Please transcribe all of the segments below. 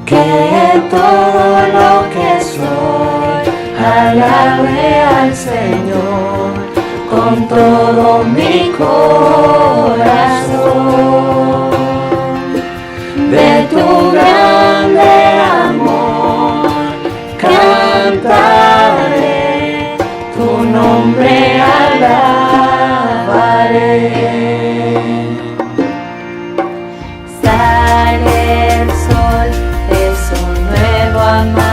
Que todo lo que soy alabe al Señor con todo mi corazón. De tu grande amor cantaré, tu nombre alabaré. Sale el sol, es un nuevo amanecer,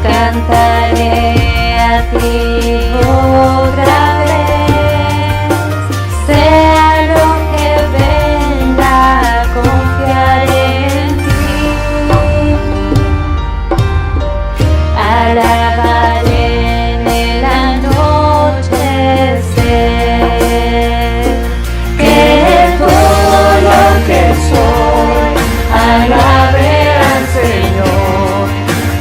cantaré a ti otra vez, sea lo que venga, confiaré en ti, alabaré en el anochecer, que todo lo que soy alabe al Señor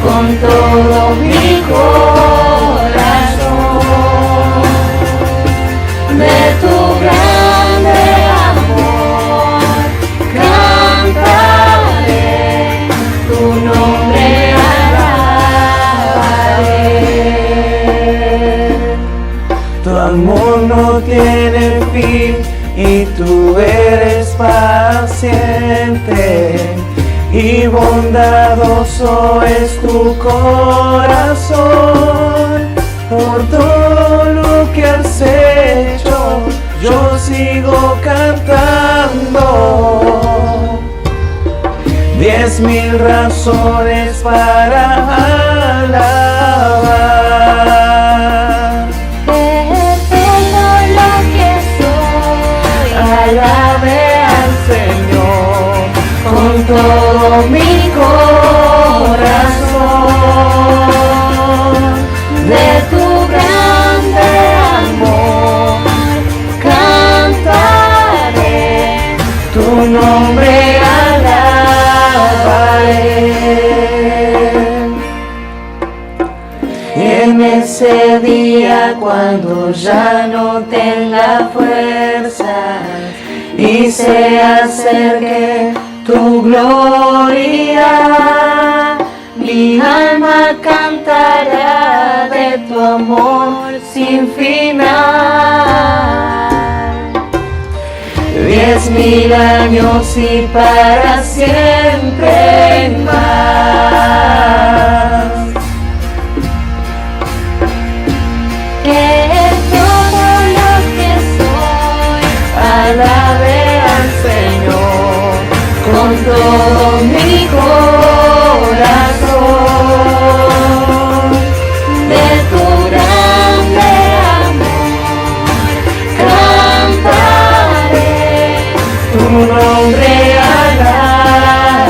con todo mi corazón. De tu grande amor cantaré, tu nombre alabaré. Tu amor no tiene fin y tú eres paciente y bondadoso es tu corazón. Por todo lo que has hecho, yo sigo cantando. 10,000 razones para alabar. Alabe al Señor con todo mi corazón. De tu grande amor cantaré, tu nombre alabaré. En ese día cuando ya no tenga fuerzas y se acerque tu gloria, mi alma cantará de tu amor sin final. 10,000 años y para siempre más. Alabe al Señor con todo mi corazón. De tu grande amor cantaré, tu nombre alabaré.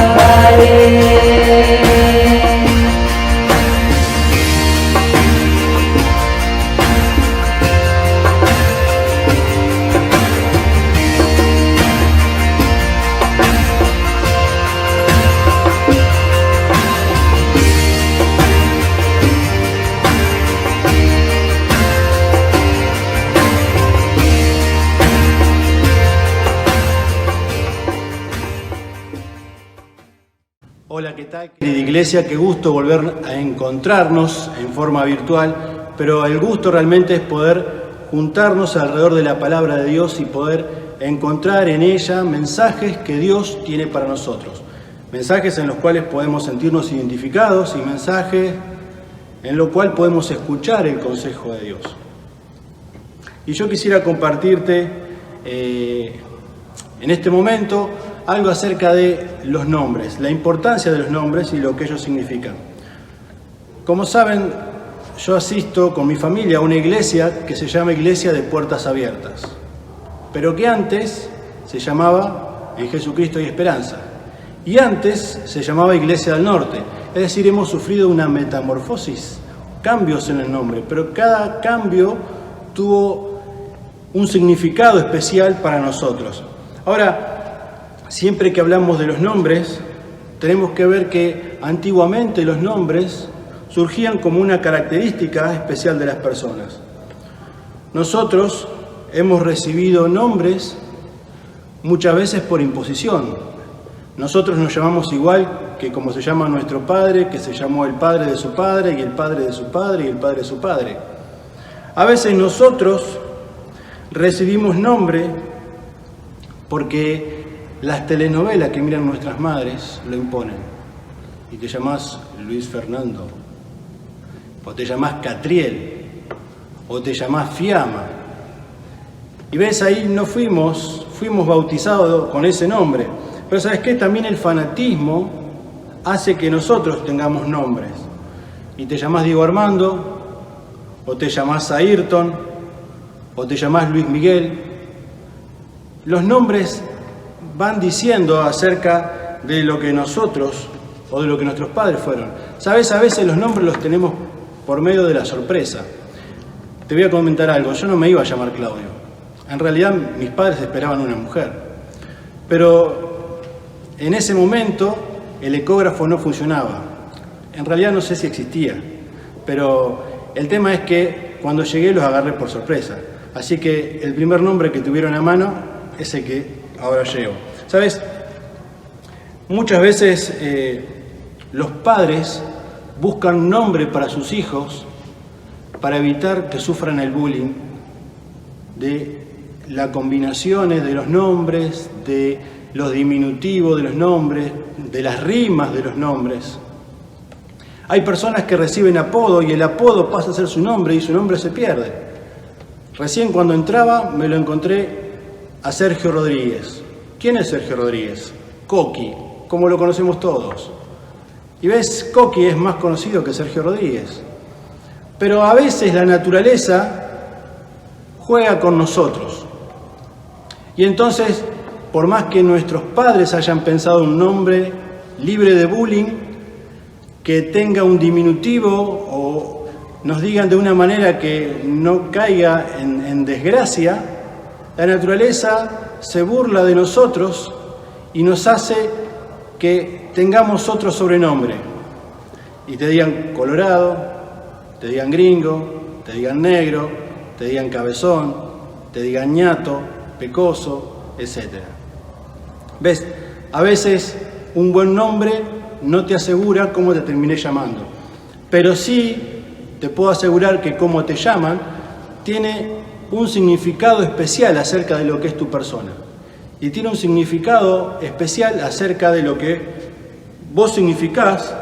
Hola, ¿qué tal, querida iglesia? Qué gusto volver a encontrarnos en forma virtual, pero el gusto realmente es poder juntarnos alrededor de la palabra de Dios y poder encontrar en ella mensajes que Dios tiene para nosotros. Mensajes en los cuales podemos sentirnos identificados y mensajes en los cuales podemos escuchar el consejo de Dios. Y yo quisiera compartirte en este momento algo acerca de los nombres, la importancia de los nombres y lo que ellos significan. Como saben, yo asisto con mi familia a una iglesia que se llama Iglesia de Puertas Abiertas, pero que antes se llamaba En Jesucristo hay Esperanza, y antes se llamaba Iglesia del Norte. Es decir, hemos sufrido una metamorfosis, cambios en el nombre, pero cada cambio tuvo un significado especial para nosotros. Ahora, siempre que hablamos de los nombres, tenemos que ver que antiguamente los nombres surgían como una característica especial de las personas. Nosotros hemos recibido nombres muchas veces por imposición. Nosotros nos llamamos igual que como se llama nuestro padre, que se llamó el padre de su padre, y el padre de su padre, y el padre de su padre. A veces nosotros recibimos nombre porque las telenovelas que miran nuestras madres lo imponen. Y te llamás Luis Fernando, o te llamás Catriel, o te llamás Fiamma. Y ves, ahí no fuimos bautizados con ese nombre. Pero ¿sabes qué? También el fanatismo hace que nosotros tengamos nombres. Y te llamás Diego Armando, o te llamás Ayrton, o te llamás Luis Miguel. Los nombres van diciendo acerca de lo que nosotros o de lo que nuestros padres fueron. ¿Sabes? A veces los nombres los tenemos por medio de la sorpresa. Te voy a comentar algo. Yo no me iba a llamar Claudio. En realidad mis padres esperaban una mujer. Pero en ese momento el ecógrafo no funcionaba. En realidad no sé si existía. Pero el tema es que cuando llegué los agarré por sorpresa. Así que el primer nombre que tuvieron a mano es el que ahora llevo. ¿Sabes? Muchas veces los padres buscan un nombre para sus hijos para evitar que sufran el bullying de las combinaciones de los nombres, de los diminutivos de los nombres, de las rimas de los nombres. Hay personas que reciben apodo y el apodo pasa a ser su nombre y su nombre se pierde. Recién cuando entraba me lo encontré a Sergio Rodríguez. ¿Quién es Sergio Rodríguez? Coqui, como lo conocemos todos. Y ves, Coqui es más conocido que Sergio Rodríguez. Pero a veces la naturaleza juega con nosotros. Y entonces, por más que nuestros padres hayan pensado un nombre libre de bullying, que tenga un diminutivo o nos digan de una manera que no caiga en desgracia, la naturaleza se burla de nosotros y nos hace que tengamos otro sobrenombre. Y te digan colorado, te digan gringo, te digan negro, te digan cabezón, te digan ñato, pecoso, etc. ¿Ves? A veces un buen nombre no te asegura cómo te terminé llamando. Pero sí te puedo asegurar que cómo te llaman tiene un significado especial acerca de lo que es tu persona. Y tiene un significado especial acerca de lo que vos significás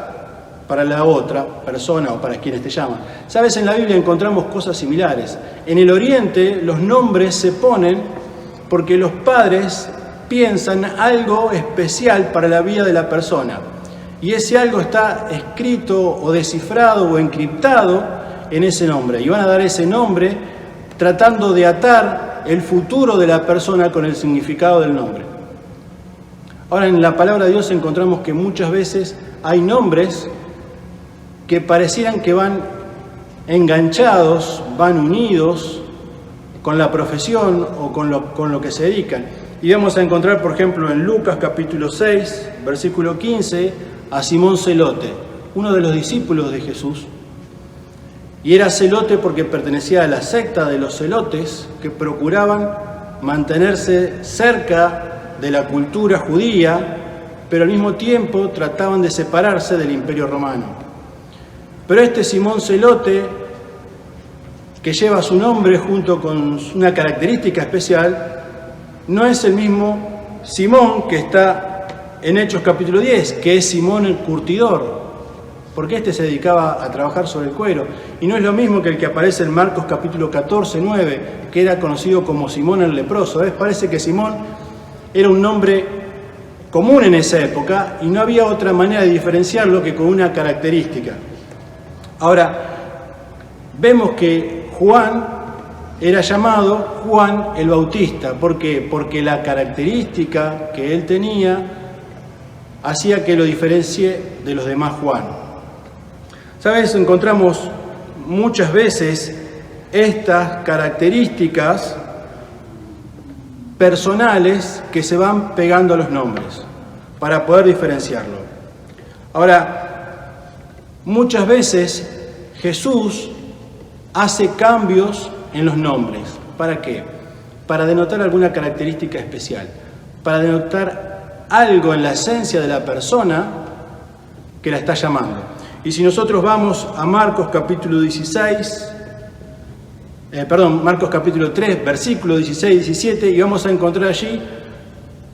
para la otra persona o para quienes te llaman. Sabes, en la Biblia encontramos cosas similares. En el Oriente los nombres se ponen porque los padres piensan algo especial para la vida de la persona. Y ese algo está escrito o descifrado o encriptado en ese nombre. Y van a dar ese nombre tratando de atar el futuro de la persona con el significado del nombre. Ahora, en la palabra de Dios encontramos que muchas veces hay nombres que parecieran que van enganchados, van unidos con la profesión o con lo que se dedican. Y vamos a encontrar, por ejemplo, en Lucas capítulo 6, versículo 15, a Simón Zelote, uno de los discípulos de Jesús. Y era celote porque pertenecía a la secta de los celotes que procuraban mantenerse cerca de la cultura judía, pero al mismo tiempo trataban de separarse del Imperio Romano. Pero este Simón Zelote, que lleva su nombre junto con una característica especial, no es el mismo Simón que está en Hechos capítulo 10, que es Simón el curtidor, porque este se dedicaba a trabajar sobre el cuero. Y no es lo mismo que el que aparece en Marcos capítulo 14, 9, que era conocido como Simón el leproso. ¿Ves? Parece que Simón era un nombre común en esa época y no había otra manera de diferenciarlo que con una característica. Ahora, vemos que Juan era llamado Juan el Bautista. ¿Por qué? Porque la característica que él tenía hacía que lo diferencie de los demás Juan. ¿Sabes? Encontramos muchas veces estas características personales que se van pegando a los nombres para poder diferenciarlo. Ahora, muchas veces Jesús hace cambios en los nombres. ¿Para qué? Para denotar alguna característica especial. para denotar algo en la esencia de la persona que la está llamando. Y si nosotros vamos a Marcos capítulo 3, versículo 16 y 17, y vamos a encontrar allí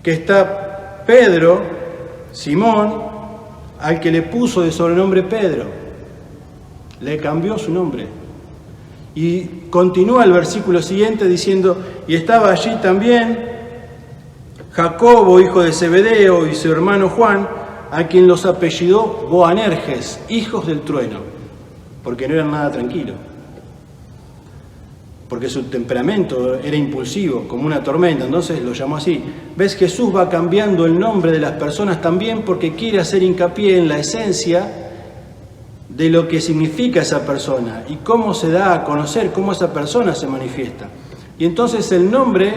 que está Pedro, Simón, al que le puso de sobrenombre Pedro. Le cambió su nombre. Y continúa el versículo siguiente diciendo, y estaba allí también Jacobo, hijo de Zebedeo, y su hermano Juan, a quien los apellidó Boanerges, hijos del trueno, porque no eran nada tranquilos. Porque su temperamento era impulsivo, como una tormenta, entonces lo llamó así. ¿Ves? Jesús va cambiando el nombre de las personas también porque quiere hacer hincapié en la esencia de lo que significa esa persona y cómo se da a conocer, cómo esa persona se manifiesta. Y entonces el nombre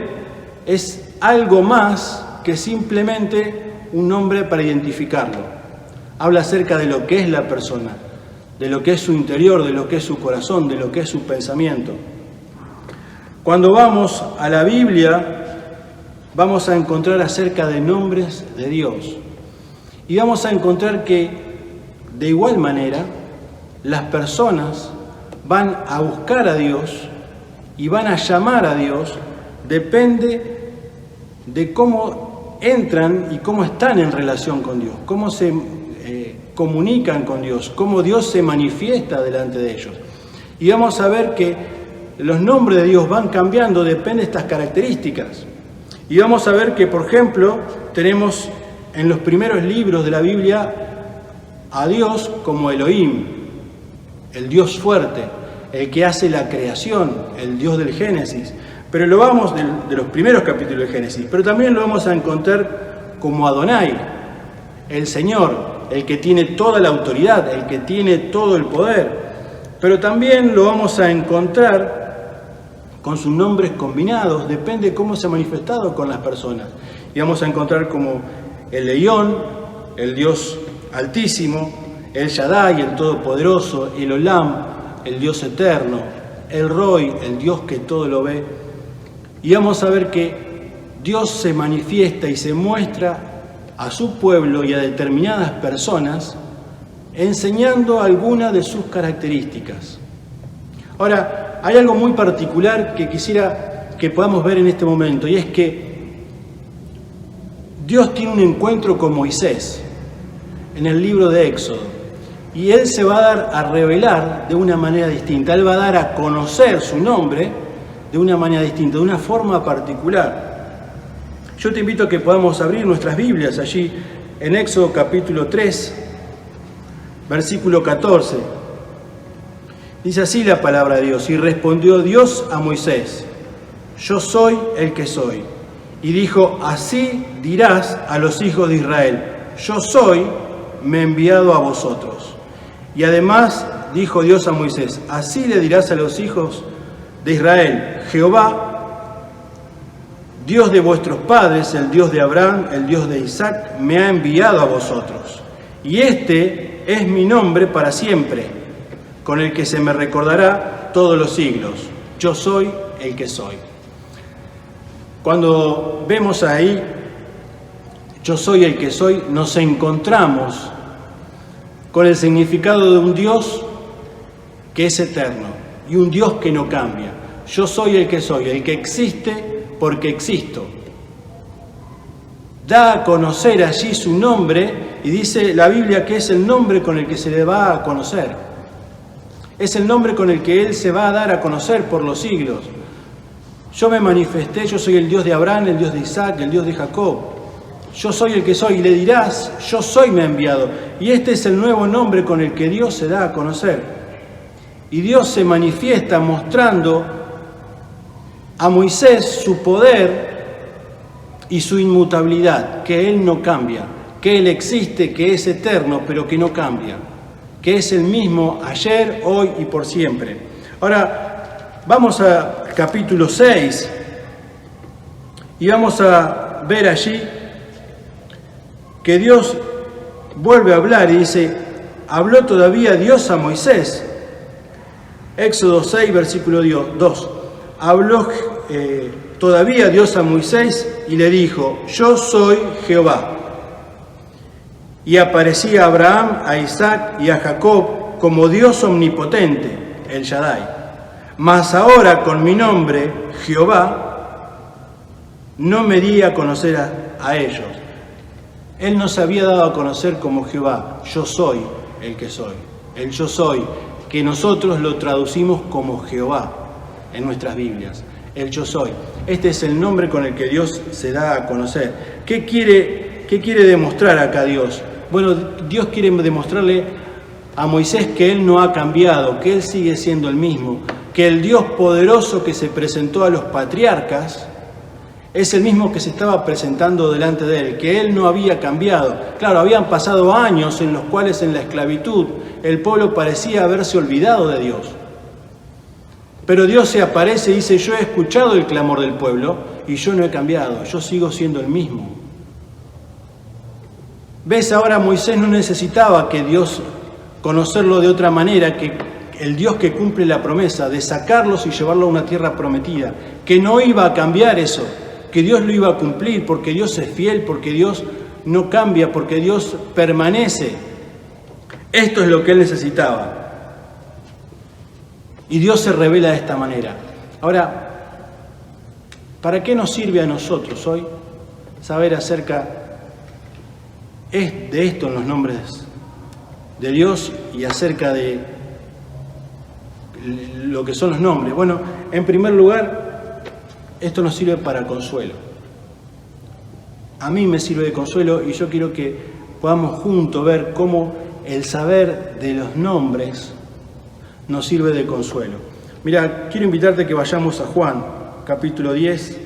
es algo más que simplemente un nombre para identificarlo. Habla acerca de lo que es la persona, de lo que es su interior, de lo que es su corazón, de lo que es su pensamiento. Cuando vamos a la Biblia, vamos a encontrar acerca de nombres de Dios. Y vamos a encontrar que, de igual manera, las personas van a buscar a Dios y van a llamar a Dios, depende de cómo entran y cómo están en relación con Dios, cómo se comunican con Dios, cómo Dios se manifiesta delante de ellos. Y vamos a ver que los nombres de Dios van cambiando, depende de estas características. Y vamos a ver que, por ejemplo, tenemos en los primeros libros de la Biblia a Dios como Elohim, el Dios fuerte, el que hace la creación, el Dios del Génesis. Pero lo vamos de los primeros capítulos de Génesis, pero también lo vamos a encontrar como Adonai, el Señor, el que tiene toda la autoridad, el que tiene todo el poder. Pero también lo vamos a encontrar con sus nombres combinados, depende de cómo se ha manifestado con las personas. Y vamos a encontrar como el León, el Dios Altísimo, el Shaddai, el Todopoderoso, el Olam, el Dios Eterno, el Roy, el Dios que todo lo ve. Y vamos a ver que Dios se manifiesta y se muestra a su pueblo y a determinadas personas enseñando algunas de sus características. Ahora, hay algo muy particular que quisiera que podamos ver en este momento, y es que Dios tiene un encuentro con Moisés en el libro de Éxodo, y Él se va a dar a revelar de una manera distinta. Él va a dar a conocer su nombre de una manera distinta, de una forma particular. Yo te invito a que podamos abrir nuestras Biblias allí en Éxodo capítulo 3, versículo 14. Dice así la palabra de Dios: y respondió Dios a Moisés, yo soy el que soy. Y dijo, así dirás a los hijos de Israel, yo soy, me he enviado a vosotros. Y además dijo Dios a Moisés, así le dirás a los hijos de Israel, Jehová, Dios de vuestros padres, el Dios de Abraham, el Dios de Isaac, me ha enviado a vosotros. Y este es mi nombre para siempre, con el que se me recordará todos los siglos. Yo soy el que soy. Cuando vemos ahí, yo soy el que soy, nos encontramos con el significado de un Dios que es eterno y un Dios que no cambia. Yo soy el que existe porque existo. Da a conocer allí su nombre y dice la Biblia que es el nombre con el que se le va a conocer. Es el nombre con el que Él se va a dar a conocer por los siglos. Yo me manifesté, yo soy el Dios de Abraham, el Dios de Isaac, el Dios de Jacob. Yo soy el que soy, y le dirás, yo soy, me ha enviado. Y este es el nuevo nombre con el que Dios se da a conocer. Y Dios se manifiesta mostrando a Moisés su poder y su inmutabilidad, que Él no cambia, que Él existe, que es eterno, pero que no cambia, que es el mismo ayer, hoy y por siempre. Ahora, vamos a capítulo 6 y vamos a ver allí que Dios vuelve a hablar y dice, habló todavía Dios a Moisés. Éxodo 6, versículo 2. Habló todavía Dios a Moisés y le dijo: yo soy Jehová. Y aparecía a Abraham, a Isaac y a Jacob como Dios omnipotente, el Shaddai. Mas ahora con mi nombre, Jehová, no me di a conocer a ellos. Él no se había dado a conocer como Jehová. Yo soy el que soy. El yo soy, que nosotros lo traducimos como Jehová en nuestras Biblias. El yo soy. Este es el nombre con el que Dios se da a conocer. ¿Qué quiere demostrar acá Dios? Bueno, Dios quiere demostrarle a Moisés que Él no ha cambiado, que Él sigue siendo el mismo, que el Dios poderoso que se presentó a los patriarcas es el mismo que se estaba presentando delante de Él, que Él no había cambiado. Claro, habían pasado años en los cuales en la esclavitud el pueblo parecía haberse olvidado de Dios. Pero Dios se aparece y dice: yo he escuchado el clamor del pueblo y yo no he cambiado, yo sigo siendo el mismo. ¿Ves? Ahora Moisés no necesitaba que Dios conocerlo de otra manera, que el Dios que cumple la promesa de sacarlos y llevarlos a una tierra prometida, que no iba a cambiar eso, que Dios lo iba a cumplir, porque Dios es fiel, porque Dios no cambia, porque Dios permanece. Esto es lo que él necesitaba. Y Dios se revela de esta manera. Ahora, ¿para qué nos sirve a nosotros hoy saber acerca de esto en los nombres de Dios y acerca de lo que son los nombres? Bueno, en primer lugar, esto nos sirve para consuelo. A mí me sirve de consuelo y yo quiero que podamos juntos ver cómo el saber de los nombres nos sirve de consuelo. Mira, quiero invitarte a que vayamos a Juan, capítulo 10.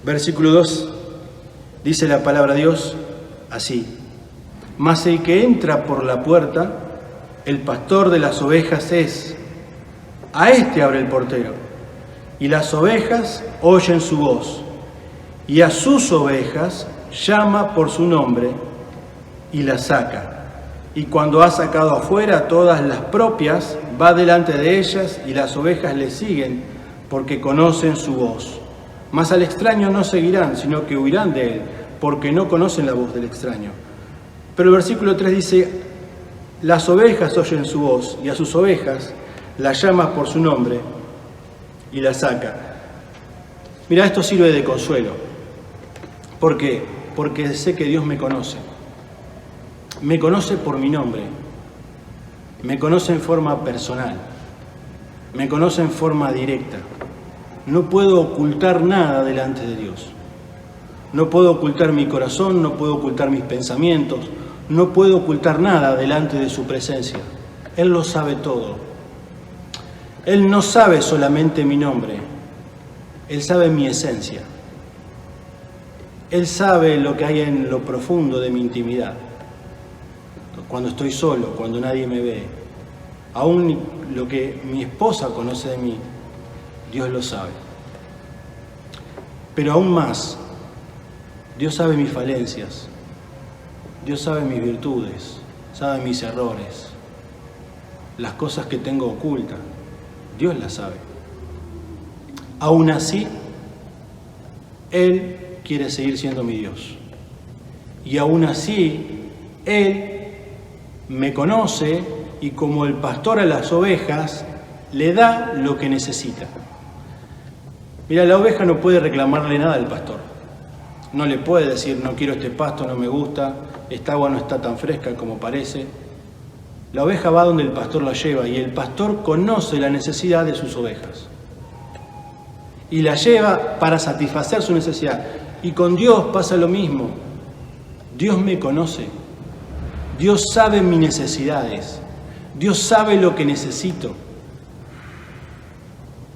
Versículo 2, dice la palabra de Dios así: mas el que entra por la puerta, el pastor de las ovejas es, a este abre el portero, y las ovejas oyen su voz, y a sus ovejas llama por su nombre y las saca. Y cuando ha sacado afuera todas las propias, va delante de ellas, y las ovejas le siguen, porque conocen su voz. Mas al extraño no seguirán, sino que huirán de él, porque no conocen la voz del extraño. Pero el versículo 3 dice: las ovejas oyen su voz, y a sus ovejas las llama por su nombre y las saca. Mira, esto sirve de consuelo. ¿Por qué? Porque sé que Dios me conoce. Me conoce por mi nombre. Me conoce en forma personal. Me conoce en forma directa. No puedo ocultar nada delante de Dios. No puedo ocultar mi corazón, no puedo ocultar mis pensamientos, no puedo ocultar nada delante de su presencia. Él lo sabe todo. Él no sabe solamente mi nombre, Él sabe mi esencia. Él sabe lo que hay en lo profundo de mi intimidad. Cuando estoy solo, cuando nadie me ve. Aún lo que mi esposa conoce de mí, Dios lo sabe. Pero aún más, Dios sabe mis falencias, Dios sabe mis virtudes, sabe mis errores, las cosas que tengo ocultas, Dios las sabe. Aún así, Él quiere seguir siendo mi Dios. Y aún así, Él me conoce y como el pastor a las ovejas, le da lo que necesita. Mira, la oveja no puede reclamarle nada al pastor. No le puede decir: no quiero este pasto, no me gusta, esta agua no está tan fresca como parece. La oveja va donde el pastor la lleva y el pastor conoce la necesidad de sus ovejas. Y la lleva para satisfacer su necesidad. Y con Dios pasa lo mismo. Dios me conoce. Dios sabe mis necesidades. Dios sabe lo que necesito.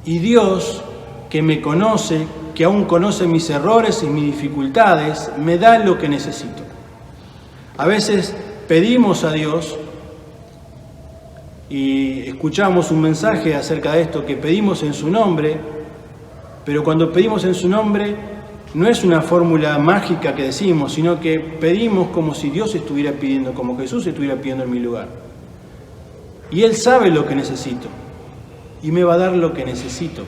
Y Dios, que me conoce, que aún conoce mis errores y mis dificultades, me da lo que necesito. A veces pedimos a Dios y escuchamos un mensaje acerca de esto, que pedimos en su nombre, pero cuando pedimos en su nombre no es una fórmula mágica que decimos, sino que pedimos como si Dios estuviera pidiendo, como Jesús estuviera pidiendo en mi lugar. Y Él sabe lo que necesito. y me va a dar lo que necesito,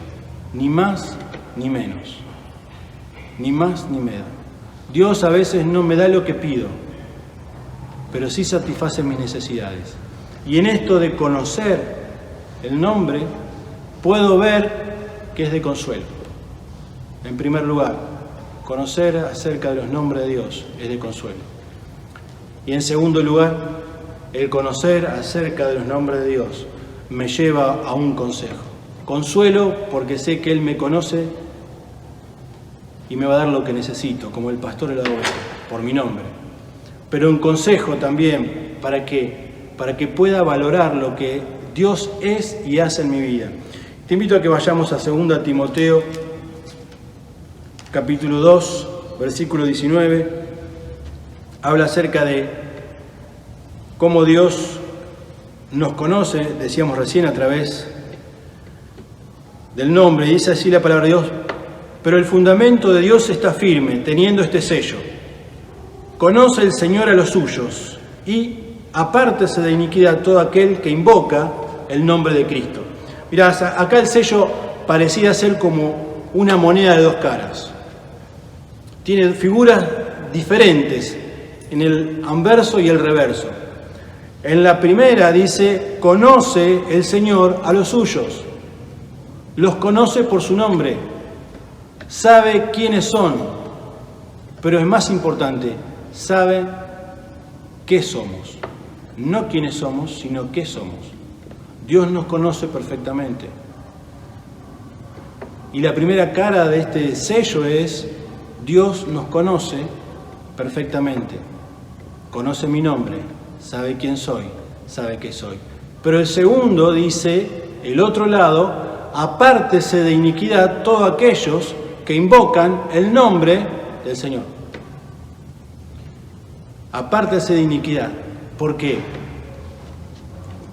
ni más ni menos, ni más ni menos. Dios a veces no me da lo que pido, pero sí satisface mis necesidades. Y en esto de conocer el nombre, puedo ver que es de consuelo. En primer lugar, conocer acerca de los nombres de Dios es de consuelo. Y en segundo lugar, el conocer acerca de los nombres de Dios me lleva a un consejo. Consuelo porque sé que Él me conoce y me va a dar lo que necesito, como el pastor de la oveja, por mi nombre. Pero un consejo también para que pueda valorar lo que Dios es y hace en mi vida. Te invito a que vayamos a 2 Timoteo, capítulo 2, versículo 19. Habla acerca de cómo Dios nos conoce, decíamos recién, a través del nombre. Y dice así la palabra de Dios: pero el fundamento de Dios está firme, teniendo este sello: conoce el Señor a los suyos, y apártese de iniquidad todo aquel que invoca el nombre de Cristo. Mirá, acá el sello parecía ser como una moneda de dos caras. Tiene figuras diferentes en el anverso y el reverso. En la primera dice: conoce el Señor a los suyos. Los conoce por su nombre. Sabe quiénes son. Pero es más importante, sabe qué somos. No quiénes somos, sino qué somos. Dios nos conoce perfectamente. Y la primera cara de este sello es: Dios nos conoce perfectamente. Conoce mi nombre, sabe quién soy, sabe qué soy. Pero el segundo dice, el otro lado: apártese de iniquidad todos aquellos que invocan el nombre del Señor. Apártese de iniquidad. ¿Por qué?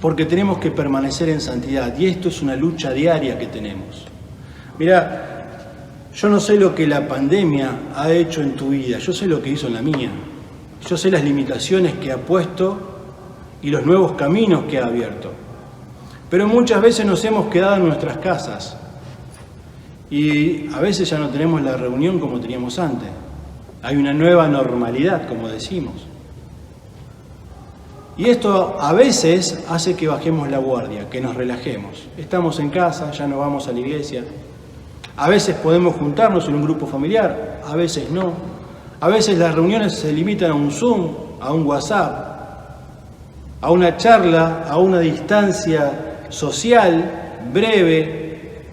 Porque tenemos que permanecer en santidad, y esto es una lucha diaria que tenemos. Mira, yo no sé lo que la pandemia ha hecho en tu vida, yo sé lo que hizo en la mía. Yo sé las limitaciones que ha puesto y los nuevos caminos que ha abierto. Pero muchas veces nos hemos quedado en nuestras casas y a veces ya no tenemos la reunión como teníamos antes. Hay una nueva normalidad, como decimos. Y esto a veces hace que bajemos la guardia, que nos relajemos. Estamos en casa, ya no vamos a la iglesia. A veces podemos juntarnos en un grupo familiar, a veces no. A veces las reuniones se limitan a un Zoom, a un WhatsApp, a una charla, a una distancia social breve.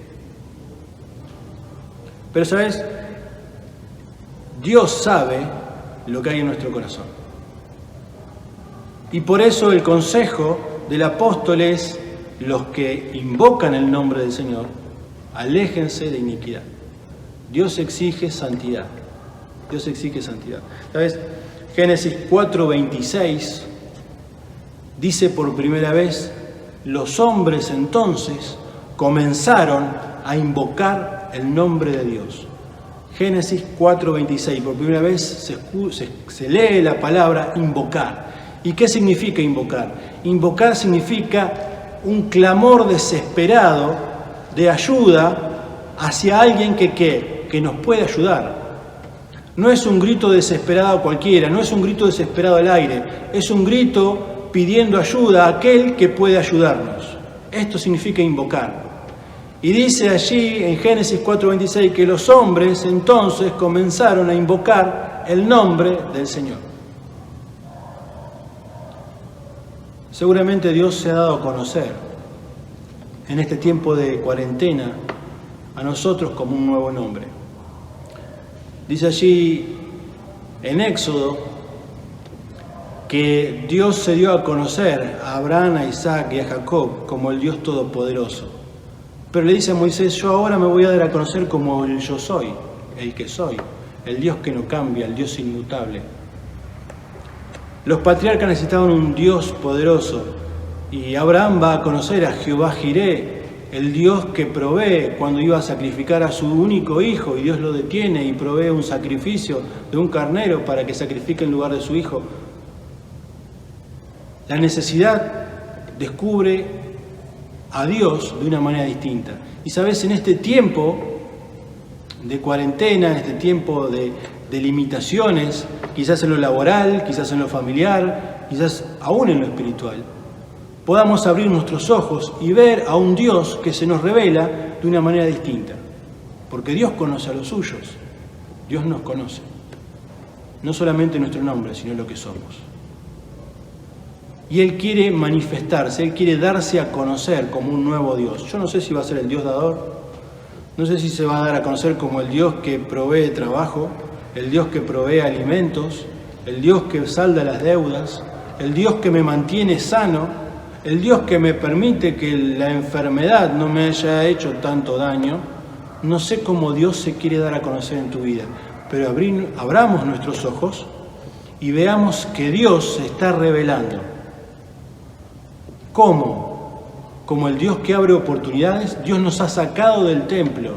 Pero ¿sabes? Dios sabe lo que hay en nuestro corazón. Y por eso el consejo del apóstol es: los que invocan el nombre del Señor, aléjense de iniquidad. Dios exige santidad. Dios exige santidad. ¿Sabes? Génesis 4:26 dice por primera vez: los hombres entonces comenzaron a invocar el nombre de Dios. Génesis 4:26, por primera vez se lee la palabra invocar. ¿Y qué significa invocar? Invocar significa un clamor desesperado de ayuda hacia alguien que nos puede ayudar. No es un grito desesperado cualquiera, no es un grito desesperado al aire, es un grito pidiendo ayuda a aquel que puede ayudarnos. Esto significa invocar. Y dice allí en Génesis 4:26 que los hombres entonces comenzaron a invocar el nombre del Señor. Seguramente Dios se ha dado a conocer en este tiempo de cuarentena a nosotros como un nuevo nombre. Dice allí en Éxodo que Dios se dio a conocer a Abraham, a Isaac y a Jacob como el Dios Todopoderoso. Pero le dice a Moisés: yo ahora me voy a dar a conocer como el yo soy, el que soy, el Dios que no cambia, el Dios inmutable. Los patriarcas necesitaban un Dios poderoso y Abraham va a conocer a Jehová Jireh, el Dios que provee cuando iba a sacrificar a su único hijo, y Dios lo detiene y provee un sacrificio de un carnero para que sacrifique en lugar de su hijo. La necesidad descubre a Dios de una manera distinta. Y sabes, en este tiempo de cuarentena, en este tiempo de limitaciones, quizás en lo laboral, quizás en lo familiar, quizás aún en lo espiritual, podamos abrir nuestros ojos y ver a un Dios que se nos revela de una manera distinta. Porque Dios conoce a los suyos, Dios nos conoce. No solamente nuestro nombre, sino lo que somos. Y Él quiere manifestarse, Él quiere darse a conocer como un nuevo Dios. Yo no sé si va a ser el Dios dador, no sé si se va a dar a conocer como el Dios que provee trabajo, el Dios que provee alimentos, el Dios que salda las deudas, el Dios que me mantiene sano, el Dios que me permite que la enfermedad no me haya hecho tanto daño. No sé cómo Dios se quiere dar a conocer en tu vida, pero abramos nuestros ojos y veamos que Dios se está revelando. ¿Cómo? Como el Dios que abre oportunidades. Dios nos ha sacado del templo.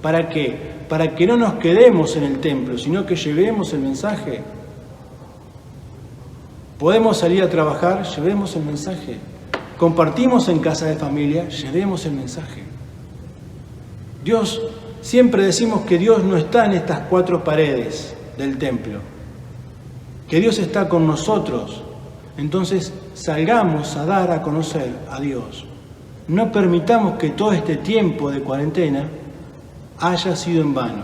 ¿Para qué? Para que no nos quedemos en el templo, sino que llevemos el mensaje. Podemos salir a trabajar, llevemos el mensaje. Compartimos en casa de familia, llevemos el mensaje. Dios, siempre decimos que Dios no está en estas 4 paredes del templo, que Dios está con nosotros. Entonces salgamos a dar a conocer a Dios. No permitamos que todo este tiempo de cuarentena haya sido en vano,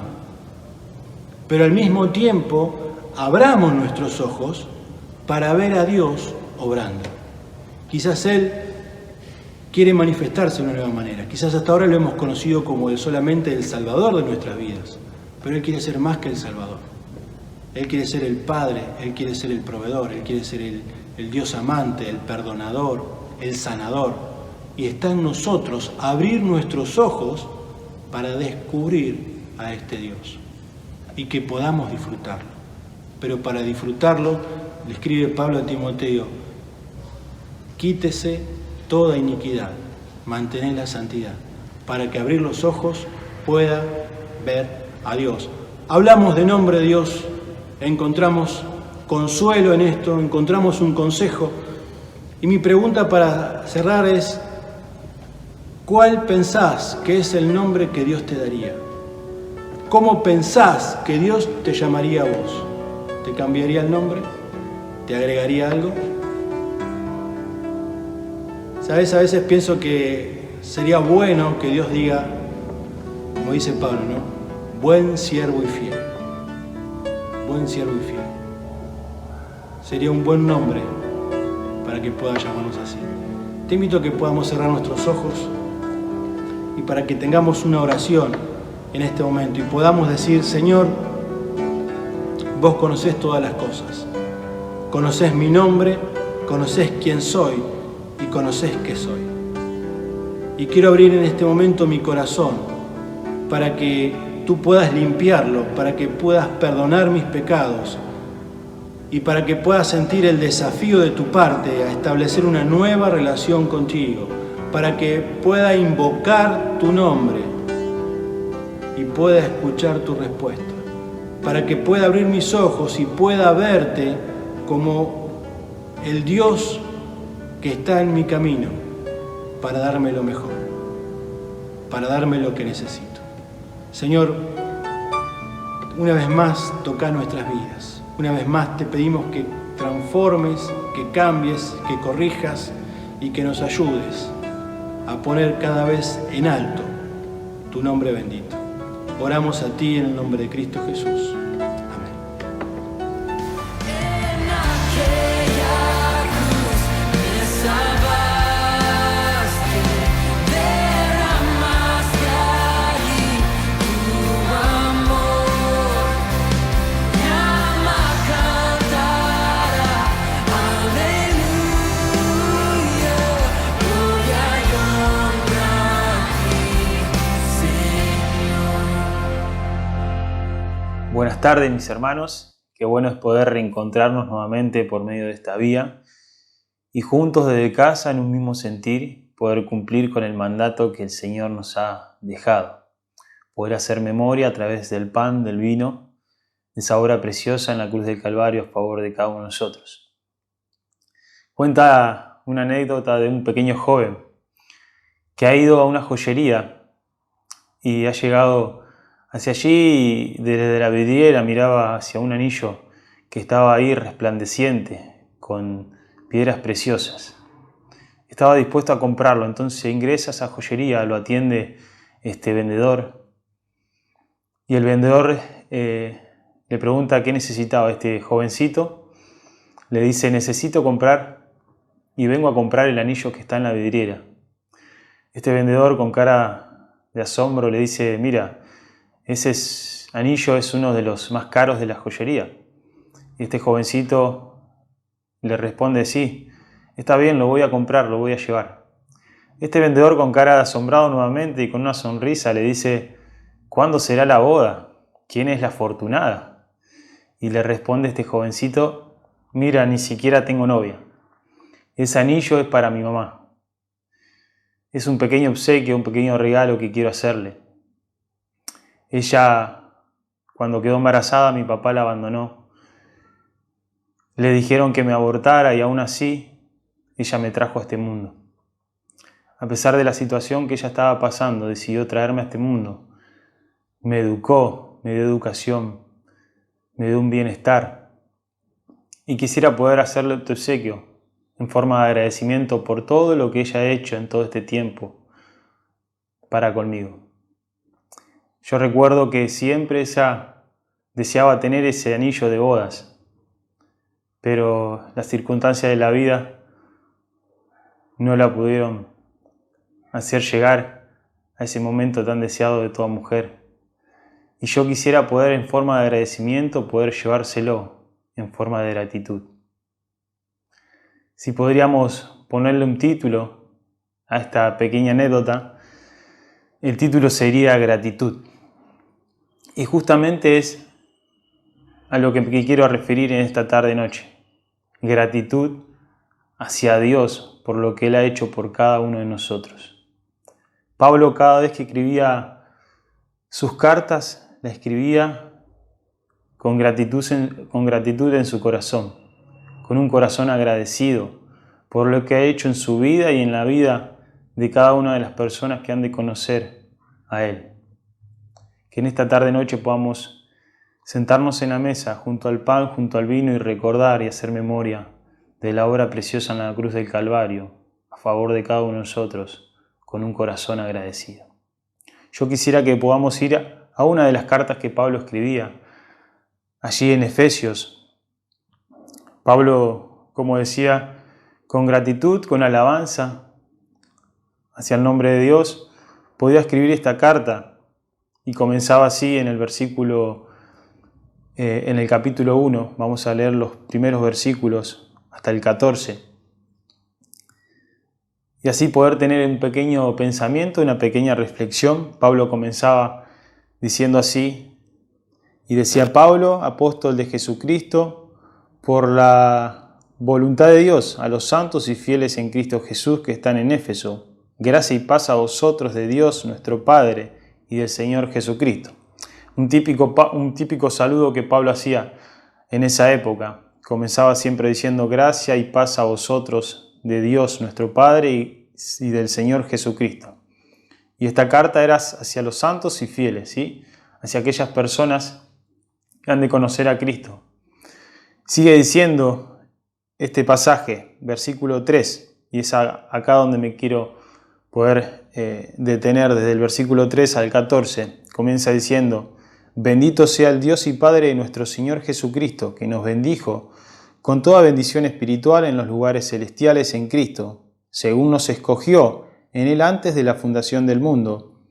pero al mismo tiempo abramos nuestros ojos para ver a Dios obrando. Quizás Él quiere manifestarse de una nueva manera. Quizás hasta ahora lo hemos conocido como solamente el Salvador de nuestras vidas, pero Él quiere ser más que el Salvador. Él quiere ser el Padre, Él quiere ser el proveedor, Él quiere ser el Dios amante, el perdonador, el sanador. Y está en nosotros abrir nuestros ojos para descubrir a este Dios y que podamos disfrutarlo. Pero para disfrutarlo, le escribe Pablo a Timoteo: quítese toda iniquidad, mantened la santidad, para que abrir los ojos pueda ver a Dios. Hablamos de nombre de Dios, encontramos consuelo en esto, encontramos un consejo. Y mi pregunta para cerrar es: ¿cuál pensás que es el nombre que Dios te daría? ¿Cómo pensás que Dios te llamaría a vos? ¿Te cambiaría el nombre? ¿Te agregaría algo? ¿Sabes? A veces pienso que sería bueno que Dios diga, como dice Pablo, ¿no? Buen siervo y fiel. Buen siervo y fiel. Sería un buen nombre para que pueda llamarnos así. Te invito a que podamos cerrar nuestros ojos y para que tengamos una oración en este momento y podamos decir: Señor, vos conocés todas las cosas. Conocés mi nombre, conocés quién soy y conocés qué soy. Y quiero abrir en este momento mi corazón para que tú puedas limpiarlo, para que puedas perdonar mis pecados y para que puedas sentir el desafío de tu parte a establecer una nueva relación contigo, para que pueda invocar tu nombre y pueda escuchar tu respuesta, para que pueda abrir mis ojos y pueda verte como el Dios que está en mi camino para darme lo mejor, para darme lo que necesito. Señor, una vez más toca nuestras vidas. Una vez más te pedimos que transformes, que cambies, que corrijas y que nos ayudes a poner cada vez en alto tu nombre bendito. Oramos a ti en el nombre de Cristo Jesús. Amén. En aquella cruz me salvaste, derramaste allí tu amor. Mi alma cantará, aleluya, gloria y honra a ti, Señor. Buenas tardes, mis hermanos. Qué bueno es poder reencontrarnos nuevamente por medio de esta vía y juntos desde casa, en un mismo sentir, poder cumplir con el mandato que el Señor nos ha dejado. Poder hacer memoria a través del pan, del vino, de esa obra preciosa en la cruz del Calvario a favor de cada uno de nosotros. Cuenta una anécdota de un pequeño joven que ha ido a una joyería y ha llegado hacia allí y desde la vidriera miraba hacia un anillo que estaba ahí resplandeciente con piedras preciosas. Estaba dispuesto a comprarlo, entonces ingresa a esa joyería, lo atiende este vendedor y el vendedor le pregunta qué necesitaba este jovencito. Le dice: necesito comprar y vengo a comprar el anillo que está en la vidriera. Este vendedor con cara de asombro le dice: mira, ese anillo es uno de los más caros de la joyería. Y este jovencito le responde: sí, está bien, lo voy a comprar, lo voy a llevar. Este vendedor con cara de asombrado nuevamente y con una sonrisa le dice: ¿cuándo será la boda? ¿Quién es la afortunada? Y le responde este jovencito: mira, ni siquiera tengo novia. Ese anillo es para mi mamá. Es un pequeño obsequio, un pequeño regalo que quiero hacerle. Ella, cuando quedó embarazada, mi papá la abandonó. Le dijeron que me abortara y aún así ella me trajo a este mundo. A pesar de la situación que ella estaba pasando, decidió traerme a este mundo. Me educó, me dio educación, me dio un bienestar. Y quisiera poder hacerle este obsequio en forma de agradecimiento por todo lo que ella ha hecho en todo este tiempo para conmigo. Yo recuerdo que siempre ella deseaba tener ese anillo de bodas, pero las circunstancias de la vida no la pudieron hacer llegar a ese momento tan deseado de toda mujer. Y yo quisiera poder, en forma de agradecimiento, poder llevárselo en forma de gratitud. Si podríamos ponerle un título a esta pequeña anécdota, el título sería Gratitud. Y justamente es a lo que quiero referir en esta tarde-noche. Gratitud hacia Dios por lo que Él ha hecho por cada uno de nosotros. Pablo, cada vez que escribía sus cartas, la escribía con gratitud en su corazón, con un corazón agradecido por lo que ha hecho en su vida y en la vida de cada una de las personas que han de conocer a Él. Que en esta tarde-noche podamos sentarnos en la mesa junto al pan, junto al vino y recordar y hacer memoria de la obra preciosa en la cruz del Calvario a favor de cada uno de nosotros con un corazón agradecido. Yo quisiera que podamos ir a una de las cartas que Pablo escribía allí en Efesios. Pablo, como decía, con gratitud, con alabanza hacia el nombre de Dios, podía escribir esta carta y comenzaba así en el capítulo 1. Vamos a leer los primeros versículos hasta el 14. Y así poder tener un pequeño pensamiento, una pequeña reflexión. Pablo comenzaba diciendo así, y decía: Pablo, apóstol de Jesucristo, por la voluntad de Dios, a los santos y fieles en Cristo Jesús que están en Éfeso, gracia y paz a vosotros de Dios nuestro Padre y del Señor Jesucristo. Un típico saludo que Pablo hacía en esa época. Comenzaba siempre diciendo: gracia y paz a vosotros de Dios nuestro Padre y del Señor Jesucristo. Y esta carta era hacia los santos y fieles, ¿sí? Hacia aquellas personas que han de conocer a Cristo. Sigue diciendo este pasaje, versículo 3, y es acá donde me quiero poder detener desde el versículo 3 al 14. Comienza diciendo: bendito sea el Dios y Padre de nuestro Señor Jesucristo, que nos bendijo con toda bendición espiritual en los lugares celestiales en Cristo, según nos escogió en Él antes de la fundación del mundo,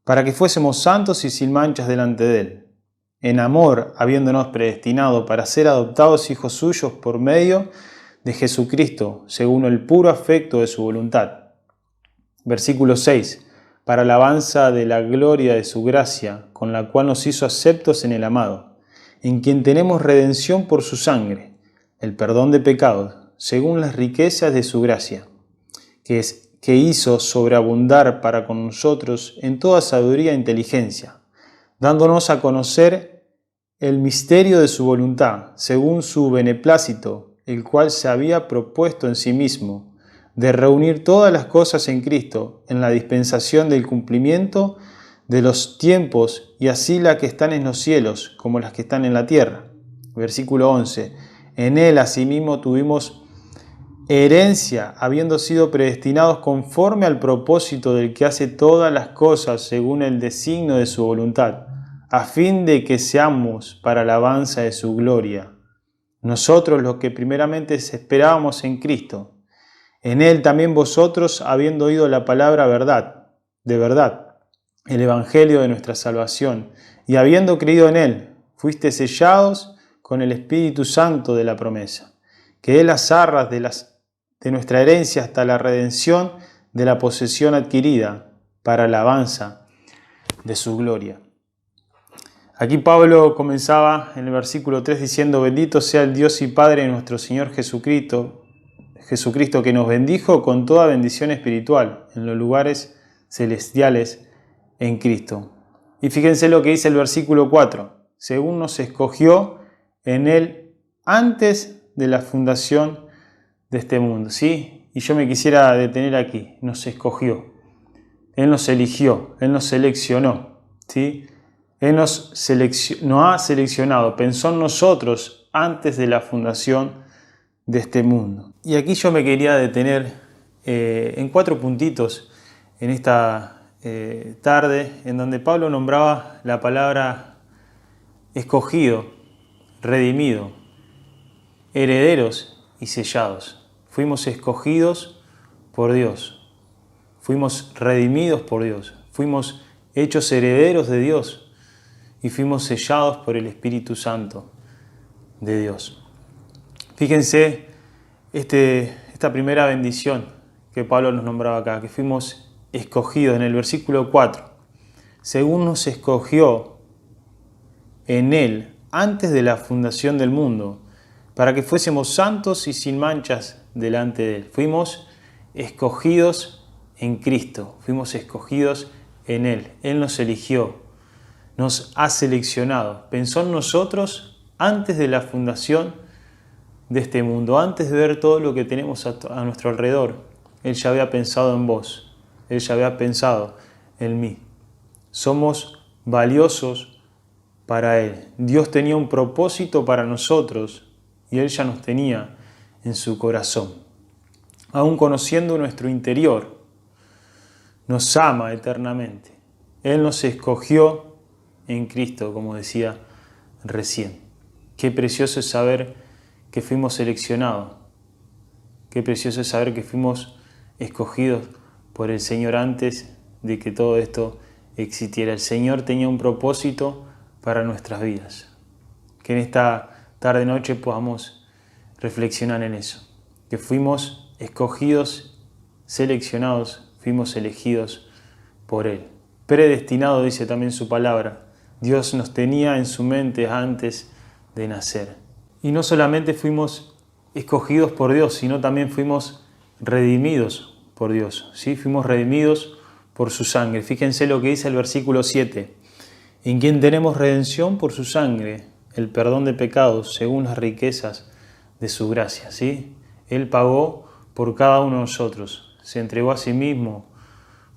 para que fuésemos santos y sin manchas delante de Él, en amor, habiéndonos predestinado para ser adoptados hijos suyos por medio de Jesucristo, según el puro afecto de su voluntad. Versículo 6. Para alabanza de la gloria de su gracia, con la cual nos hizo aceptos en el amado, en quien tenemos redención por su sangre, el perdón de pecados, según las riquezas de su gracia, que hizo sobreabundar para con nosotros en toda sabiduría e inteligencia, dándonos a conocer el misterio de su voluntad, según su beneplácito, el cual se había propuesto en sí mismo, de reunir todas las cosas en Cristo, en la dispensación del cumplimiento de los tiempos, y así las que están en los cielos como las que están en la tierra. Versículo 11. En Él asimismo tuvimos herencia, habiendo sido predestinados conforme al propósito del que hace todas las cosas según el designio de su voluntad, a fin de que seamos para alabanza de su gloria. Nosotros los que primeramente esperábamos en Cristo, en Él también vosotros, habiendo oído la palabra de verdad, el evangelio de nuestra salvación, y habiendo creído en Él, fuiste sellados con el Espíritu Santo de la promesa, que es las arras de nuestra herencia hasta la redención de la posesión adquirida para alabanza de su gloria. Aquí Pablo comenzaba en el versículo 3 diciendo: bendito sea el Dios y Padre de nuestro Señor Jesucristo, que nos bendijo con toda bendición espiritual en los lugares celestiales en Cristo. Y fíjense lo que dice el versículo 4, según nos escogió en Él antes de la fundación de este mundo, ¿sí? Y yo me quisiera detener aquí. Nos escogió, Él nos eligió, Él nos seleccionó, ¿sí? Él nos ha seleccionado, pensó en nosotros antes de la fundación de este mundo. Y aquí yo me quería detener en 4 puntitos en esta tarde, en donde Pablo nombraba la palabra escogido, redimido, herederos y sellados. Fuimos escogidos por Dios, fuimos redimidos por Dios, fuimos hechos herederos de Dios y fuimos sellados por el Espíritu Santo de Dios. Fíjense esta primera bendición que Pablo nos nombraba acá, que fuimos escogidos en el versículo 4, según nos escogió en Él antes de la fundación del mundo, para que fuésemos santos y sin manchas delante de Él. Fuimos escogidos en Cristo, fuimos escogidos en Él. Él nos eligió, nos ha seleccionado, pensó en nosotros antes de la fundación de este mundo, antes de ver todo lo que tenemos a nuestro alrededor. Él ya había pensado en vos, Él ya había pensado en mí. Somos valiosos para Él. Dios tenía un propósito para nosotros y Él ya nos tenía en su corazón. Aún conociendo nuestro interior, nos ama eternamente. Él nos escogió en Cristo, como decía recién. Qué precioso es saber que fuimos seleccionados. Qué precioso es saber que fuimos escogidos por el Señor antes de que todo esto existiera. El Señor tenía un propósito para nuestras vidas. Que en esta tarde-noche podamos reflexionar en eso. Que fuimos escogidos, seleccionados, fuimos elegidos por Él. Predestinado, dice también su palabra. Dios nos tenía en su mente antes de nacer. Y no solamente fuimos escogidos por Dios, sino también fuimos redimidos por Dios, ¿sí? Fuimos redimidos por su sangre. Fíjense lo que dice el versículo 7. En quien tenemos redención por su sangre, el perdón de pecados según las riquezas de su gracia, ¿sí? Él pagó por cada uno de nosotros, se entregó a sí mismo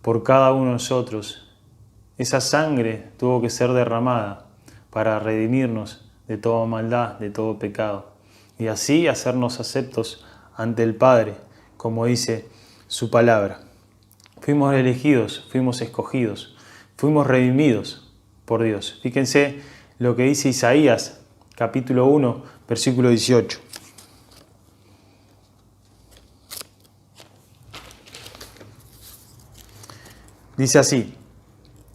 por cada uno de nosotros. Esa sangre tuvo que ser derramada para redimirnos de toda maldad, de todo pecado, y así hacernos aceptos ante el Padre, como dice su palabra. Fuimos elegidos, fuimos escogidos, fuimos redimidos por Dios. Fíjense lo que dice Isaías, capítulo 1, versículo 18. Dice así: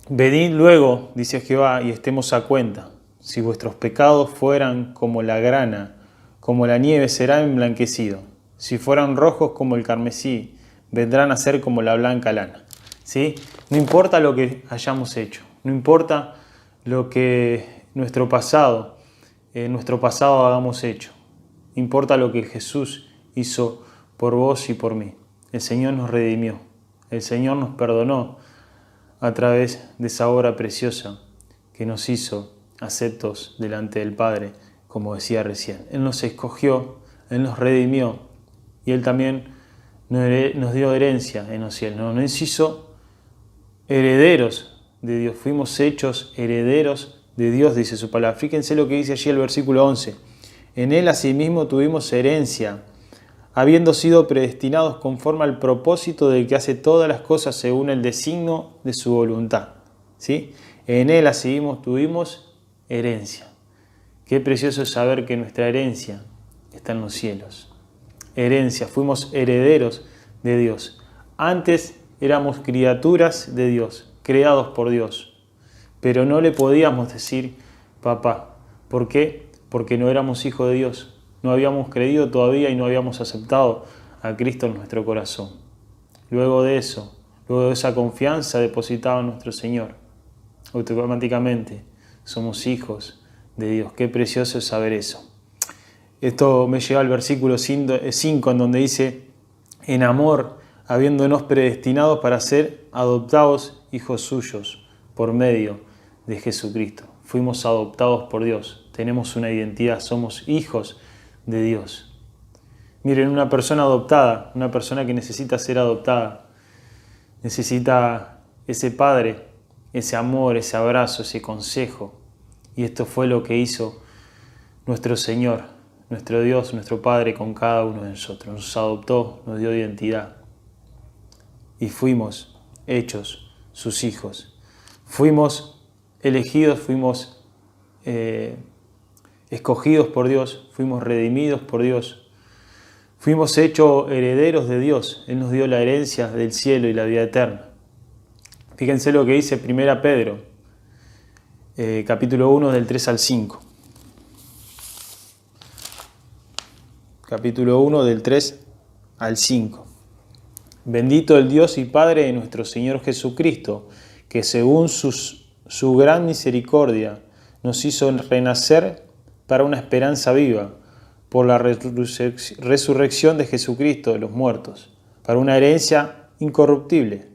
venid luego, dice Jehová, y estemos a cuenta. Si vuestros pecados fueran como la grana, como la nieve será emblanquecido. Si fueran rojos como el carmesí, vendrán a ser como la blanca lana. ¿Sí? No importa lo que hayamos hecho, no importa lo que nuestro pasado hagamos hecho. Importa lo que Jesús hizo por vos y por mí. El Señor nos redimió, el Señor nos perdonó a través de esa obra preciosa que nos hizo aceptos delante del Padre, como decía recién. Él nos escogió, Él nos redimió y Él también nos dio herencia en los cielos, no, nos hizo herederos de Dios, fuimos hechos herederos de Dios, dice su palabra. Fíjense lo que dice allí el versículo 11. En Él asimismo tuvimos herencia, habiendo sido predestinados conforme al propósito del que hace todas las cosas según el designio de su voluntad. ¿Sí? En Él asimismo tuvimos herencia. Qué precioso es saber que nuestra herencia está en los cielos. Herencia, fuimos herederos de Dios. Antes éramos criaturas de Dios, creados por Dios, pero no le podíamos decir papá. ¿Por qué? Porque no éramos hijos de Dios, no habíamos creído todavía y no habíamos aceptado a Cristo en nuestro corazón. Luego de eso, luego de esa confianza depositada en nuestro Señor, automáticamente somos hijos de Dios. Qué precioso es saber eso. Esto me lleva al versículo 5, en donde dice: en amor, habiéndonos predestinados para ser adoptados hijos suyos por medio de Jesucristo. Fuimos adoptados por Dios, tenemos una identidad, somos hijos de Dios. Miren, una persona adoptada, una persona que necesita ser adoptada, necesita ese padre, ese amor, ese abrazo, ese consejo. Y esto fue lo que hizo nuestro Señor, nuestro Dios, nuestro Padre con cada uno de nosotros. Nos adoptó, nos dio identidad y fuimos hechos sus hijos. Fuimos elegidos, fuimos escogidos por Dios, fuimos redimidos por Dios, fuimos hechos herederos de Dios. Él nos dio la herencia del cielo y la vida eterna. Fíjense lo que dice 1 Pedro, capítulo 1, del 3 al 5. Capítulo 1, del 3 al 5. Bendito el Dios y Padre de nuestro Señor Jesucristo, que según su gran misericordia nos hizo renacer para una esperanza viva, por la resurrección de Jesucristo de los muertos, para una herencia incorruptible,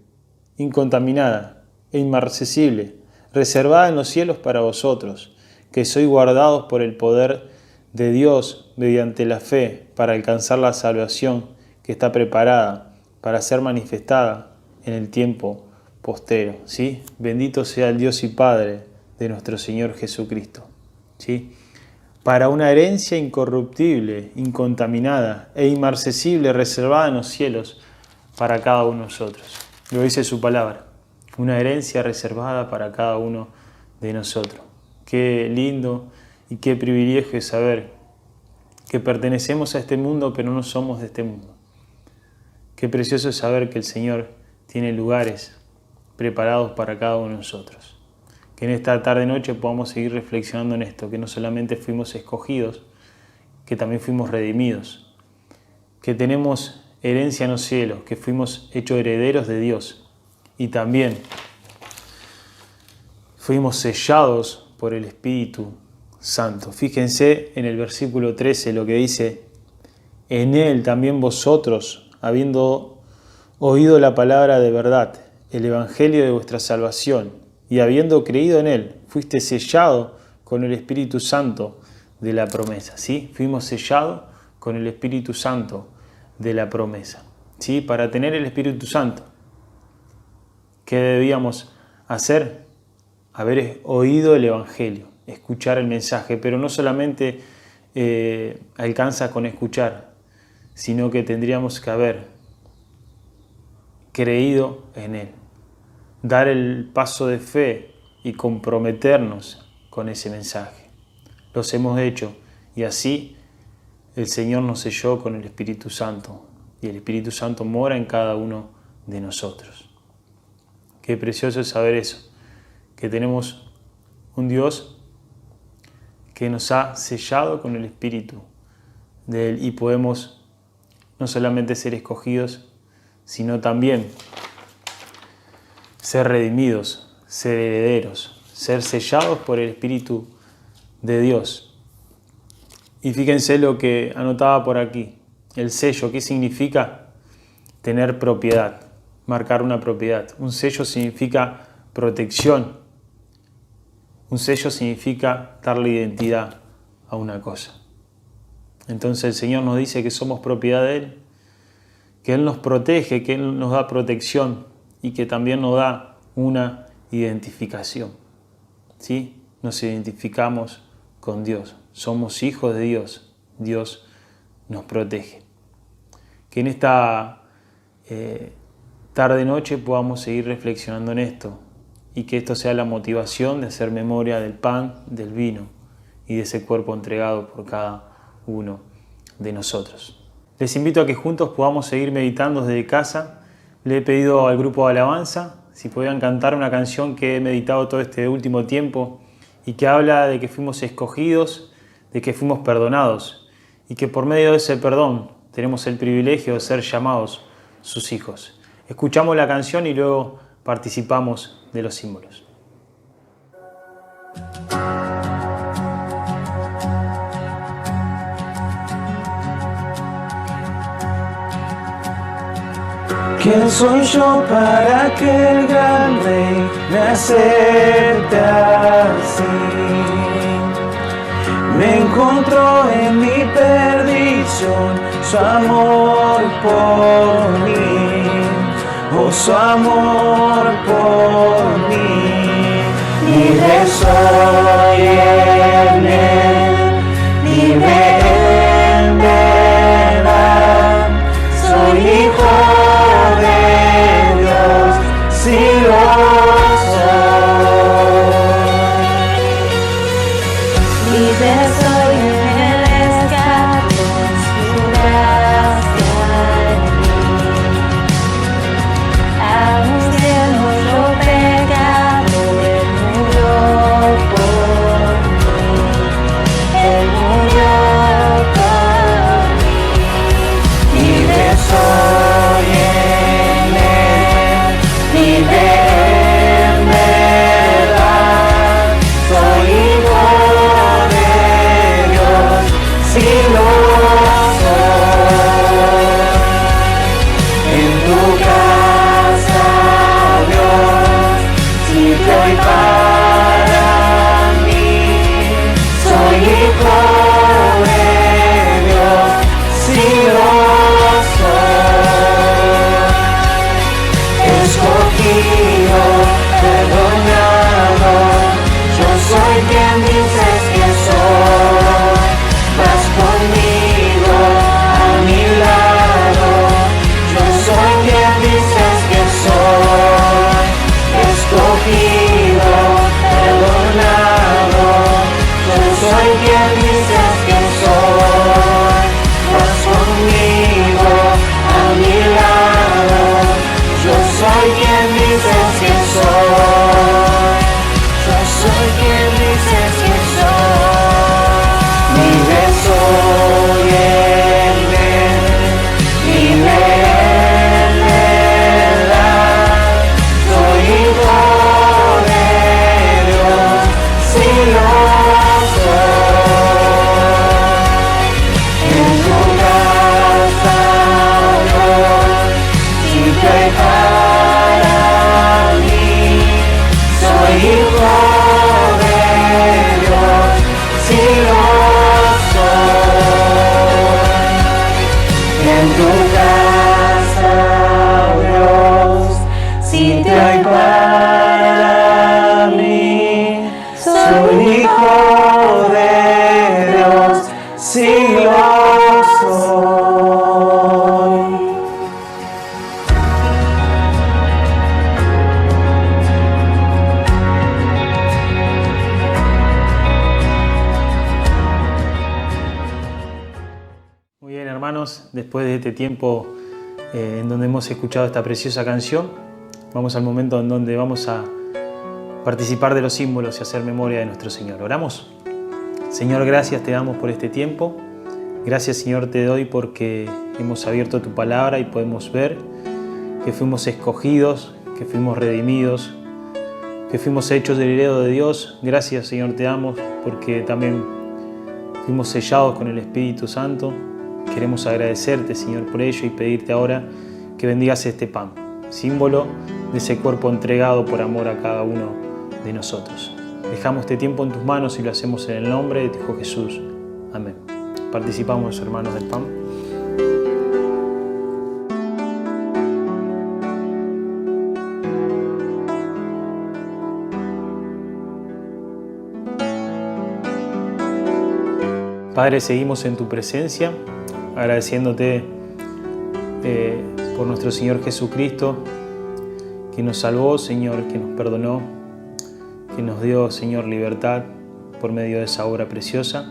incontaminada e inmarcesible, reservada en los cielos para vosotros, que sois guardados por el poder de Dios mediante la fe para alcanzar la salvación que está preparada para ser manifestada en el tiempo postero. ¿Sí? Bendito sea el Dios y Padre de nuestro Señor Jesucristo. ¿Sí? Para una herencia incorruptible, incontaminada e inmarcesible, reservada en los cielos para cada uno de nosotros. Lo dice su palabra. Una herencia reservada para cada uno de nosotros. Qué lindo y qué privilegio es saber que pertenecemos a este mundo, pero no somos de este mundo. Qué precioso es saber que el Señor tiene lugares preparados para cada uno de nosotros. Que en esta tarde-noche podamos seguir reflexionando en esto, que no solamente fuimos escogidos, que también fuimos redimidos, que tenemos herencia en los cielos, que fuimos hechos herederos de Dios y también fuimos sellados por el Espíritu Santo. Fíjense en el versículo 13 lo que dice: en Él también vosotros, habiendo oído la palabra de verdad, el evangelio de vuestra salvación, y habiendo creído en Él, fuiste sellado con el Espíritu Santo de la promesa. ¿Sí? Fuimos sellados con el Espíritu Santo de la promesa. ¿Sí? Para tener el Espíritu Santo, ¿qué debíamos hacer? Haber oído el evangelio, escuchar el mensaje, pero no solamente alcanza con escuchar, sino que tendríamos que haber creído en Él, dar el paso de fe y comprometernos con ese mensaje. Los hemos hecho y así el Señor nos selló con el Espíritu Santo y el Espíritu Santo mora en cada uno de nosotros. Qué precioso es saber eso, que tenemos un Dios que nos ha sellado con el Espíritu de Él y podemos no solamente ser escogidos, sino también ser redimidos, ser herederos, ser sellados por el Espíritu de Dios. Y fíjense lo que anotaba por aquí, el sello. ¿Qué significa? Tener propiedad, marcar una propiedad. Un sello significa protección. Un sello significa darle identidad a una cosa. Entonces el Señor nos dice que somos propiedad de Él, que Él nos protege, que Él nos da protección y que también nos da una identificación. ¿Sí? Nos identificamos con Dios, somos hijos de Dios, Dios nos protege. Que en esta tarde-noche podamos seguir reflexionando en esto y que esto sea la motivación de hacer memoria del pan, del vino y de ese cuerpo entregado por cada uno de nosotros. Les invito a que juntos podamos seguir meditando desde casa. Le he pedido al grupo de alabanza si podían cantar una canción que he meditado todo este último tiempo y que habla de que fuimos escogidos, de que fuimos perdonados y que por medio de ese perdón tenemos el privilegio de ser llamados sus hijos. Escuchamos la canción y luego participamos de los símbolos. ¿Quién soy yo para que el gran rey me acepte así? Me encontró en mi perdición, su amor por mí, oh su amor por mí. Libre soy en él, libre en verdad, soy hijo de Dios, si lo soy. Libre soy en el escape, su gracia en mí. Aún siendo yo pecador, Él murió por mí. Él murió por mí. Libre soy en él, libre en verdad, soy hijo de Dios, si lo soy. En tu casa, Dios, sitio hay para mí, soy hijo de Dios, si lo soy. Escogido, perdonado, yo soy quien dices que soy. Vas conmigo a mi lado, yo soy quien dices que soy. Escogido, perdonado, yo soy quien dices que soy. Vas conmigo a mi lado, yo soy quien dices que soy. Yo soy quien dices que soy. Libre soy en él, libre en verdad, soy hijo de Dios, si lo soy. En tu casa, Dios, sitio hay para mí, soy hijo de Dios, si lo soy. En tu casa, Dios, sitio hay para mí, soy hijo de Dios, si lo soy. Muy bien, hermanos, después de este tiempo en donde hemos escuchado esta preciosa canción, vamos al momento en donde vamos a participar de los símbolos y hacer memoria de nuestro Señor. ¿Oramos? Señor, gracias te damos por este tiempo. Gracias, Señor, te doy porque hemos abierto tu palabra y podemos ver que fuimos escogidos, que fuimos redimidos, que fuimos hechos del heredero de Dios. Gracias, Señor, te damos porque también fuimos sellados con el Espíritu Santo. Queremos agradecerte, Señor, por ello y pedirte ahora que bendigas este pan, símbolo de ese cuerpo entregado por amor a cada uno de nosotros. Dejamos este tiempo en tus manos y lo hacemos en el nombre de tu Hijo Jesús. Amén. Participamos, hermanos, del pan. Padre, seguimos en tu presencia, agradeciéndote por nuestro Señor Jesucristo, que nos salvó, Señor, que nos perdonó, que nos dio, Señor, libertad por medio de esa obra preciosa.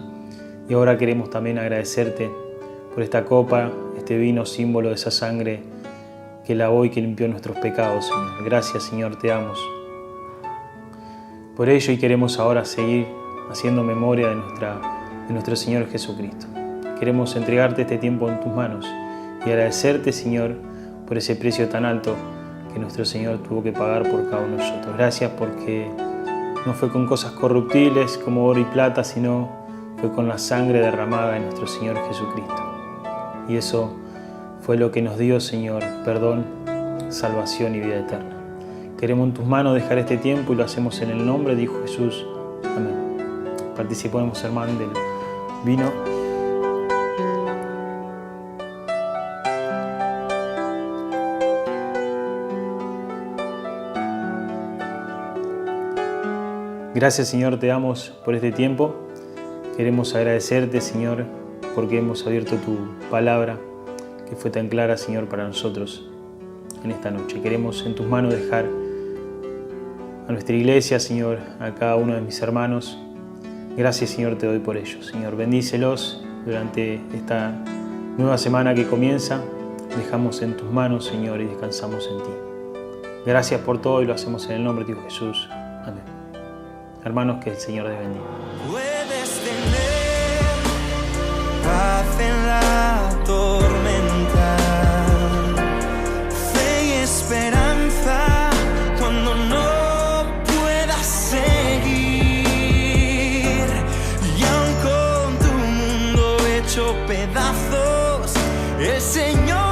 Y ahora queremos también agradecerte por esta copa, este vino, símbolo de esa sangre que lavó y que limpió nuestros pecados, Señor. Gracias, Señor, te damos por ello, y queremos ahora seguir haciendo memoria de nuestro Señor Jesucristo. Queremos entregarte este tiempo en tus manos y agradecerte, Señor, por ese precio tan alto que nuestro Señor tuvo que pagar por cada uno de nosotros. Gracias porque no fue con cosas corruptibles como oro y plata, sino fue con la sangre derramada de nuestro Señor Jesucristo. Y eso fue lo que nos dio, Señor, perdón, salvación y vida eterna. Queremos en tus manos dejar este tiempo y lo hacemos en el nombre de Hijo Jesús. Amén. Participemos, hermano, del vino. Gracias, Señor, te damos por este tiempo. Queremos agradecerte, Señor, porque hemos abierto tu palabra, que fue tan clara, Señor, para nosotros en esta noche. Queremos en tus manos dejar a nuestra iglesia, Señor, a cada uno de mis hermanos. Gracias, Señor, te doy por ellos. Señor, bendícelos durante esta nueva semana que comienza. Dejamos en tus manos, Señor, y descansamos en ti. Gracias por todo y lo hacemos en el nombre de Jesús. Amén. Hermanos, que el Señor les bendiga. Puedes tener paz en la tormenta, fe y esperanza cuando no puedas seguir. Y aun con tu mundo hecho pedazos, el Señor